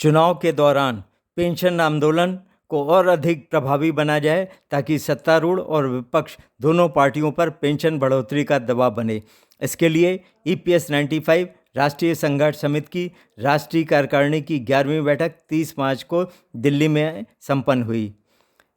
चुनाव के दौरान पेंशन आंदोलन को और अधिक प्रभावी बना जाए ताकि सत्तारूढ़ और विपक्ष दोनों पार्टियों पर पेंशन बढ़ोतरी का दबाव बने। इसके लिए EPS 95 राष्ट्रीय संघर्ष समिति की राष्ट्रीय कार्यकारिणी की 11वीं बैठक 30 मार्च को दिल्ली में संपन्न हुई।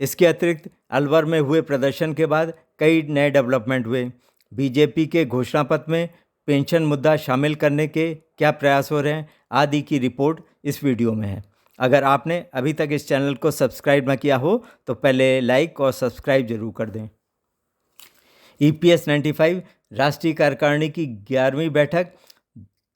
इसके अतिरिक्त अलवर में हुए प्रदर्शन के बाद कई नए डेवलपमेंट हुए। बीजेपी के घोषणा पत्र में पेंशन मुद्दा शामिल करने के क्या प्रयास हो रहे हैं आदि की रिपोर्ट इस वीडियो में है। अगर आपने अभी तक इस चैनल को सब्सक्राइब न किया हो तो पहले लाइक और सब्सक्राइब जरूर कर दें। EPS 95 राष्ट्रीय कार्यकारिणी की 11वीं बैठक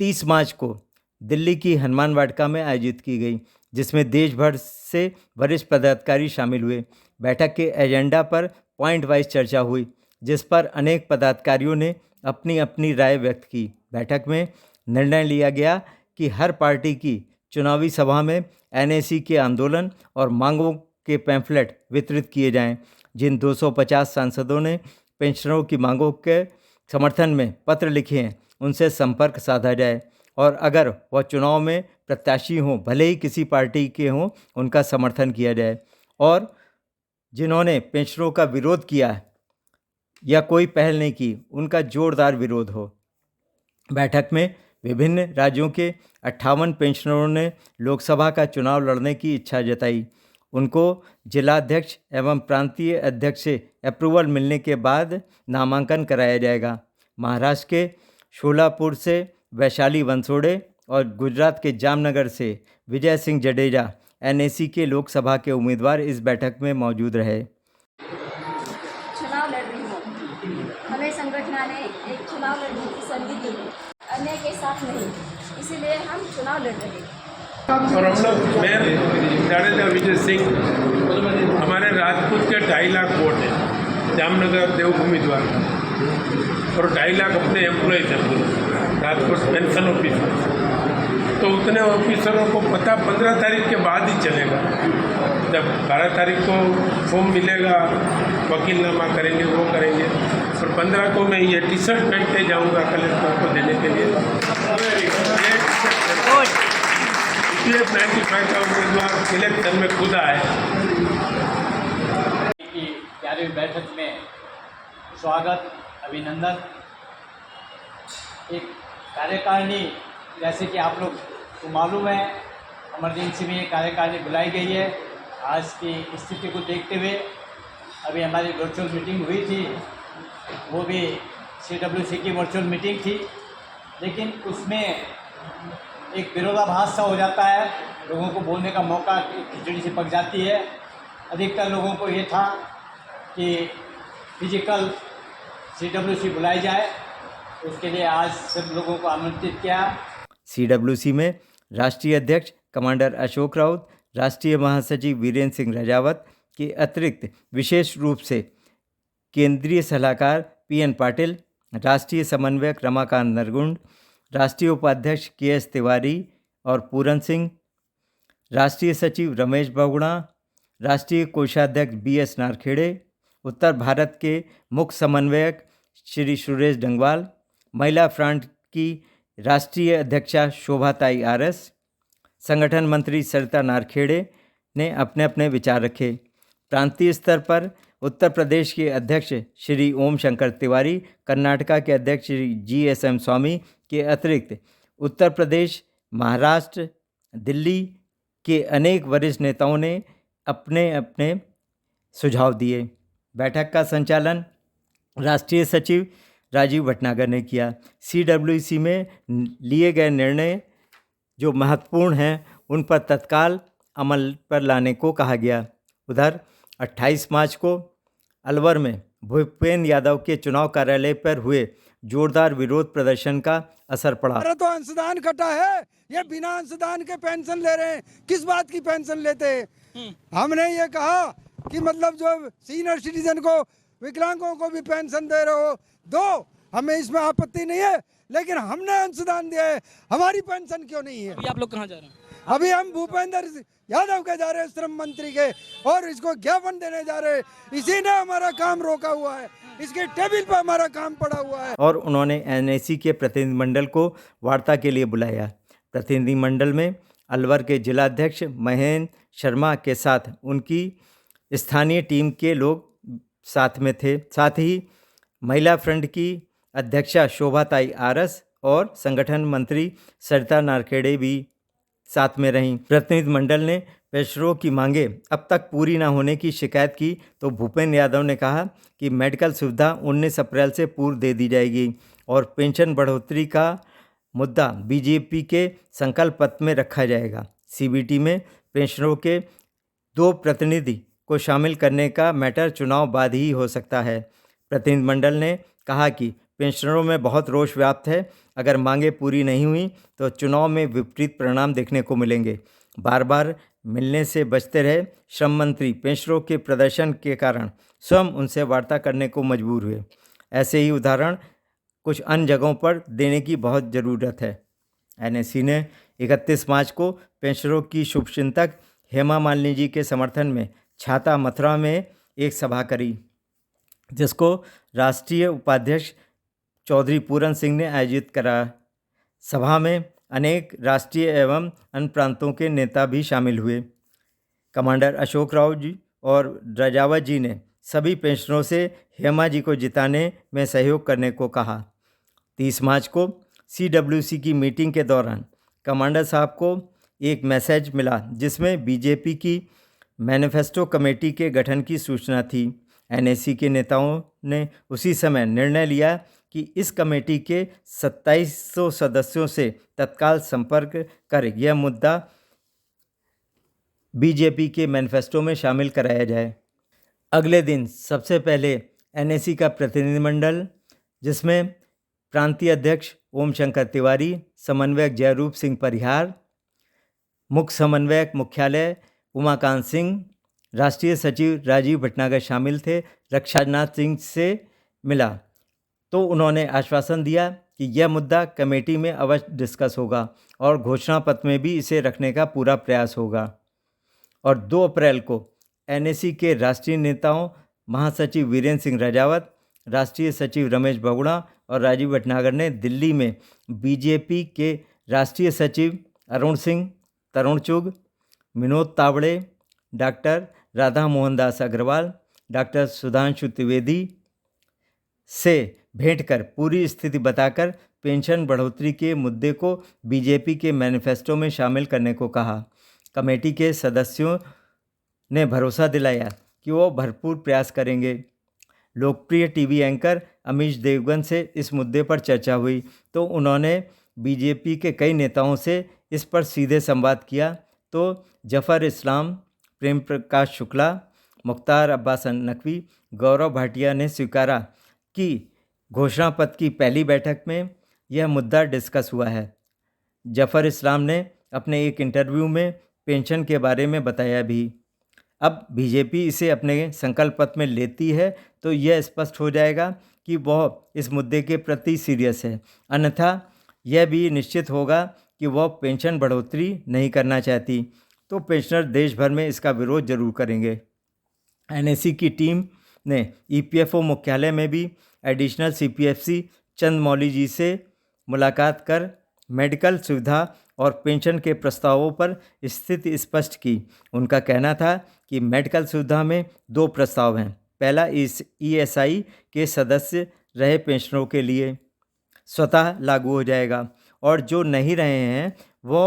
30 मार्च को दिल्ली की हनुमान वाटिका में आयोजित की गई, जिसमें देश भर से वरिष्ठ पदाधिकारी शामिल हुए। बैठक के एजेंडा पर पॉइंट वाइज चर्चा हुई, जिस पर अनेक पदाधिकारियों ने अपनी अपनी राय व्यक्त की। बैठक में निर्णय लिया गया कि हर पार्टी की चुनावी सभा में NAC के आंदोलन और मांगों के पैम्फलेट वितरित किए जाएं। जिन 250 सांसदों ने पेंशनरों की मांगों के समर्थन में पत्र लिखे हैं, उनसे संपर्क साधा जाए और अगर वह चुनाव में प्रत्याशी हों, भले ही किसी पार्टी के हों, उनका समर्थन किया जाए। और जिन्होंने पेंशनरों का विरोध किया है या कोई पहल नहीं की, उनका जोरदार विरोध हो। बैठक में विभिन्न राज्यों के 58 पेंशनरों ने लोकसभा का चुनाव लड़ने की इच्छा जताई। उनको जिलाध्यक्ष एवं प्रांतीय अध्यक्ष से अप्रूवल मिलने के बाद नामांकन कराया जाएगा। महाराष्ट्र के शोलापुर से वैशाली वंसोड़े और गुजरात के जामनगर से विजय सिंह जडेजा NAC के लोकसभा के उम्मीदवार इस बैठक में मौजूद रहे। चुनाव लड़ रही हूँ। हमें संगठन ने एक चुनाव लड़ने की संधि दी है, अन्य के साथ नहीं, इसीलिए हम चुनाव लड़ रहे हैं। और हम लोग मेयर जाडेजा विजय सिंह, हमारे राजपूत के 2.5 लाख वोट है जामनगर देवभूमि द्वारा, और 2.5 लाख अपने एम्प्लॉयज हैं राजपूत पेंशन ऑफिसर। तो उतने ऑफिसरों को पता 15 तारीख के बाद ही चलेगा। जब 12 तारीख को फॉर्म मिलेगा, वकीलनामा करेंगे, वो करेंगे, और 15 को मैं ये टी-शर्ट पहन के जाऊँगा कलेक्टर को देने के लिए। EPS 95 का उम्मीदवार इलेक्शन में खुद आए। 11वीं बैठक में स्वागत, अभिनंदन। एक कार्यकारिणी, जैसे कि आप लोग को मालूम है, इमरजेंसी में कार्यकारिणी बुलाई गई है। आज की स्थिति को देखते हुए अभी हमारी वर्चुअल मीटिंग हुई थी, वो भी CWC की वर्चुअल मीटिंग थी, लेकिन उसमें एक विरोधाभास सा हो जाता है। लोगों को बोलने का मौका खिचड़ी से पक जाती है। अधिकतर लोगों को ये था कि फिजिकल CWC बुलाई जाए, उसके लिए आज सब लोगों को आमंत्रित किया। CWC में राष्ट्रीय अध्यक्ष कमांडर अशोक राउत, राष्ट्रीय महासचिव वीरेंद्र सिंह राजावत के अतिरिक्त विशेष रूप से केंद्रीय सलाहकार PN पाटिल, राष्ट्रीय समन्वयक रमाकांत नरगुंड, राष्ट्रीय उपाध्यक्ष KS तिवारी और पूरन सिंह, राष्ट्रीय सचिव रमेश बहुगुणा, राष्ट्रीय कोषाध्यक्ष BS नारखेड़े, उत्तर भारत के मुख्य समन्वयक श्री सुरेश डंगवाल, महिला फ्रंट की राष्ट्रीय अध्यक्षा शोभाताई RS, संगठन मंत्री सरिता नारखेड़े ने अपने अपने विचार रखे। प्रांतीय स्तर पर उत्तर प्रदेश के अध्यक्ष श्री ओम शंकर तिवारी, कर्नाटका के अध्यक्ष श्री GSM स्वामी के अतिरिक्त उत्तर प्रदेश, महाराष्ट्र, दिल्ली के अनेक वरिष्ठ नेताओं ने अपने अपने सुझाव दिए। बैठक का संचालन राष्ट्रीय सचिव राजीव भटनागर ने किया। CWC में लिए गए निर्णय जो महत्वपूर्ण हैं, उन पर तत्काल अमल पर लाने को कहा गया। उधर 28 मार्च को अलवर में भूपेंद्र यादव के चुनाव कार्यालय पर हुए जोरदार विरोध प्रदर्शन का असर पड़ा। तो अंशदान कटा है, ये बिना अंशदान के पेंशन ले रहे हैं। किस बात की पेंशन लेते हैं? हमने ये कहा कि मतलब जो सीनियर सिटीजन को, विकलांगों को भी पेंशन दे रहे हो, दो, हमें इसमें आपत्ति नहीं है, लेकिन हमने अंशदान दिया है, हमारी पेंशन क्यों नहीं है? अभी आप लोग कहाँ जा रहे हैं? अभी हम भूपेंद्र यादव के जा रहे हैं, श्रम मंत्री के, और इसको ज्ञापन देने जा रहे हैं। इसी ने हमारा काम रोका हुआ है, इसके टेबल पर हमारा काम पड़ा हुआ है। और उन्होंने NAC के प्रतिनिधिमंडल को वार्ता के लिए बुलाया। प्रतिनिधिमंडल में अलवर के जिलाध्यक्ष महेंद्र शर्मा के साथ उनकी स्थानीय टीम के लोग साथ में थे। साथ ही महिला फ्रंट की अध्यक्षा शोभाताई आरस और संगठन मंत्री सरिता नारखेड़े भी साथ में रहीं। प्रतिनिधिमंडल ने पेंशनरों की मांगे अब तक पूरी न होने की शिकायत की तो भूपेंद्र यादव ने कहा कि मेडिकल सुविधा 19 अप्रैल से पूर्व दे दी जाएगी और पेंशन बढ़ोतरी का मुद्दा बीजेपी के संकल्प पत्र में रखा जाएगा। सीबीटी में पेंशनरों के 2 प्रतिनिधि को शामिल करने का मैटर चुनाव बाद ही हो सकता है। प्रतिनिधिमंडल ने कहा कि पेंशनरों में बहुत रोष व्याप्त है। अगर मांगें पूरी नहीं हुई तो चुनाव में विपरीत परिणाम देखने को मिलेंगे। बार बार मिलने से बचते रहे श्रम मंत्री पेंशनरों के प्रदर्शन के कारण स्वयं उनसे वार्ता करने को मजबूर हुए। ऐसे ही उदाहरण कुछ अन्य जगहों पर देने की बहुत ज़रूरत है। एनएससी ने 31 मार्च को पेंशनरों की शुभचिंतक हेमा मालिनी जी के समर्थन में छाता मथुरा में एक सभा करी, जिसको राष्ट्रीय उपाध्यक्ष चौधरी पूरन सिंह ने आयोजित करा। सभा में अनेक राष्ट्रीय एवं अन्य प्रांतों के नेता भी शामिल हुए। कमांडर अशोक राव जी और रजावत जी ने सभी पेंशनरों से हेमा जी को जिताने में सहयोग करने को कहा। 30 मार्च को CWC की मीटिंग के दौरान कमांडर साहब को एक मैसेज मिला जिसमें बीजेपी की मैनिफेस्टो कमेटी के गठन की सूचना थी। एनएससी के नेताओं ने उसी समय निर्णय लिया कि इस कमेटी के 2700 सदस्यों से तत्काल संपर्क कर यह मुद्दा बीजेपी के मैनिफेस्टो में शामिल कराया जाए। अगले दिन सबसे पहले एनएससी का प्रतिनिधिमंडल, जिसमें प्रांतीय अध्यक्ष ओम शंकर तिवारी, समन्वयक जयरूप सिंह परिहार, मुख्य समन्वयक मुख्यालय उमाकांत सिंह, राष्ट्रीय सचिव राजीव भटनागर शामिल थे, रक्षानाथ सिंह से मिला तो उन्होंने आश्वासन दिया कि यह मुद्दा कमेटी में अवश्य डिस्कस होगा और घोषणा पत्र में भी इसे रखने का पूरा प्रयास होगा। और 2 अप्रैल को एनएससी के राष्ट्रीय नेताओं महासचिव वीरेंद्र सिंह राजावत, राष्ट्रीय सचिव रमेश बगुड़ा और राजीव भटनागर ने दिल्ली में बीजेपी के राष्ट्रीय सचिव अरुण सिंह, तरुण चुग, विनोद तावड़े, डॉक्टर राधा मोहन दास अग्रवाल, डॉक्टर सुधांशु त्रिवेदी से भेंट कर पूरी स्थिति बताकर पेंशन बढ़ोतरी के मुद्दे को बीजेपी के मैनिफेस्टो में शामिल करने को कहा। कमेटी के सदस्यों ने भरोसा दिलाया कि वो भरपूर प्रयास करेंगे। लोकप्रिय टीवी एंकर अमीश देवगन से इस मुद्दे पर चर्चा हुई तो उन्होंने बीजेपी के कई नेताओं से इस पर सीधे संवाद किया तो जफ़र इस्लाम, प्रेम प्रकाश शुक्ला, मुख्तार अब्बास नकवी, गौरव भाटिया ने स्वीकारा कि घोषणा पत्र की पहली बैठक में यह मुद्दा डिस्कस हुआ है। जफ़र इस्लाम ने अपने एक इंटरव्यू में पेंशन के बारे में बताया भी। अब बीजेपी इसे अपने संकल्प पत्र में लेती है तो यह स्पष्ट हो जाएगा कि वह इस मुद्दे के प्रति सीरियस है, अन्यथा यह भी निश्चित होगा कि वह पेंशन बढ़ोतरी नहीं करना चाहती तो पेंशनर देश भर में इसका विरोध जरूर करेंगे। एनएससी की टीम ने ईपीएफओ मुख्यालय में भी एडिशनल सीपीएफसी चंद्रमौली जी से मुलाकात कर मेडिकल सुविधा और पेंशन के प्रस्तावों पर स्थिति स्पष्ट की। उनका कहना था कि मेडिकल सुविधा में 2 प्रस्ताव हैं। पहला इस ईएसआई के सदस्य रहे पेंशनरों के लिए स्वतः लागू हो जाएगा और जो नहीं रहे हैं वो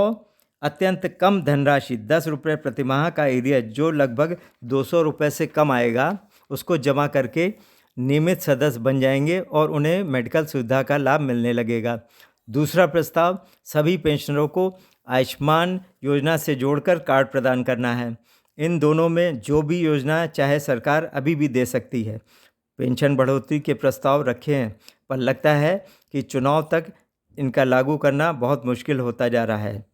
अत्यंत कम धनराशि 10 रुपये प्रतिमाह का एरिया जो लगभग 200 रुपये से कम आएगा उसको जमा करके नियमित सदस्य बन जाएंगे और उन्हें मेडिकल सुविधा का लाभ मिलने लगेगा। दूसरा प्रस्ताव सभी पेंशनरों को आयुष्मान योजना से जोड़कर कार्ड प्रदान करना है। इन दोनों में जो भी योजना चाहे सरकार अभी भी दे सकती है। पेंशन बढ़ोतरी के प्रस्ताव रखे हैं पर लगता है कि चुनाव तक इनका लागू करना बहुत मुश्किल होता जा रहा है।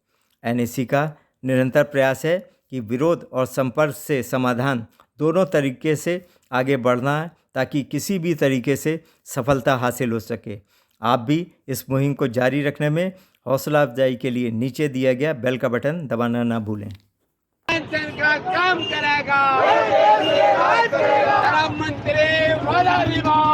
एनएससी का निरंतर प्रयास है कि विरोध और संपर्क से समाधान दोनों तरीके से आगे बढ़ना है ताकि किसी भी तरीके से सफलता हासिल हो सके। आप भी इस मुहिम को जारी रखने में हौसला अफजाई के लिए नीचे दिया गया बेल का बटन दबाना ना भूलें। पेंशन का काम करेगा, मंत्री वाला विभाग